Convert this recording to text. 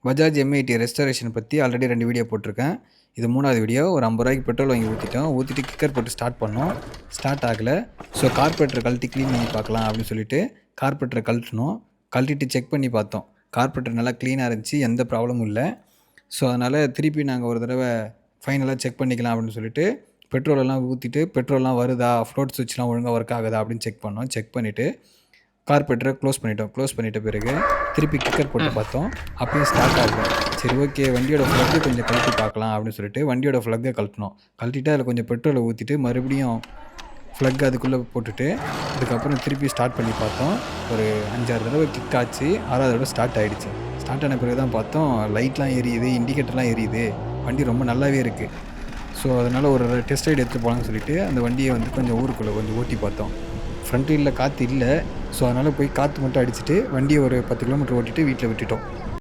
Bajaj M80 restoration பற்றி already 2 video போட்டிருக்கேன். இது 3வது வீடியோ. ஒரு ₹50 பெட்ரோல் வாங்கி ஊற்றிட்டோம். ஊற்றிட்டு கிக்கர் போட்டு ஸ்டார்ட் பண்ணோம். ஸ்டார்ட் ஆகலை. ஸோ கார்பரேட்டர் கழட்டி க்ளீன் பண்ணி பார்க்கலாம் அப்படின்னு சொல்லிட்டு கார்பரேட்டரை கழட்டினோம். கழட்டிட்டு செக் பண்ணி பார்த்தோம். கார்பரேட்டர் நல்லா க்ளீனாக இருந்துச்சு, எந்த ப்ராப்ளமும் இல்லை. ஸோ அதனால் திருப்பி நாங்கள் ஒரு தடவை ஃபைனலாக செக் பண்ணிக்கலாம் அப்படின்னு சொல்லிட்டு பெட்ரோலெல்லாம் ஊற்றிட்டு பெட்ரோல்லாம் வருதா, ஃப்ளோட் சுவிட்ச்லாம் ஒழுங்காக ஒர்க் ஆகுதா அப்படின்னு செக் பண்ணோம். செக் பண்ணிவிட்டு கார்பரேட்டரை க்ளோஸ் பண்ணிட்டோம். க்ளோஸ் பண்ணிட்ட பிறகு திருப்பி கிக்கர் போட்டு பார்த்தோம். அப்பயும் ஸ்டார்ட் ஆகல. சரி ஓகே, வண்டியோட ஃப்ளக்கை கொஞ்சம் கழட்டி பார்க்கலாம் அப்படின்னு சொல்லிட்டு வண்டியோட ஃப்ளக்கை கழட்டினோம். கழட்டிட்டு அதில் கொஞ்சம் பெட்ரோலை ஊற்றிட்டு மறுபடியும் ஃப்ளக் அதுக்குள்ளே போட்டுட்டு அதுக்கப்புறம் திருப்பி ஸ்டார்ட் பண்ணி பார்த்தோம். ஒரு 5-6 தடவை கிக் ஆச்சு. 6வது தடவை ஸ்டார்ட் ஆகிடுச்சு. ஸ்டார்ட் ஆன பிறகு தான் பார்த்தோம், லைட்லாம் எரியுது, இண்டிகேட்டர்லாம் எரியுது, வண்டி ரொம்ப நல்லாவே இருக்குது. ஸோ அதனால் ஒரு டெஸ்ட் ரைடு எடுத்துகிட்டு போகலான்னு சொல்லிட்டு அந்த வண்டியை வந்து கொஞ்சம் ஊருக்குள்ளே கொஞ்சம் ஓட்டி பார்த்தோம். ஃப்ரண்ட் வீலில் காற்று இல்லை. ஸோ அதனால் போய் காற்று மட்டும் அடிச்சுட்டு வண்டியை ஒரு 10 கிலோமீட்டர் ஓட்டிட்டு வீட்டில் விட்டுட்டோம்.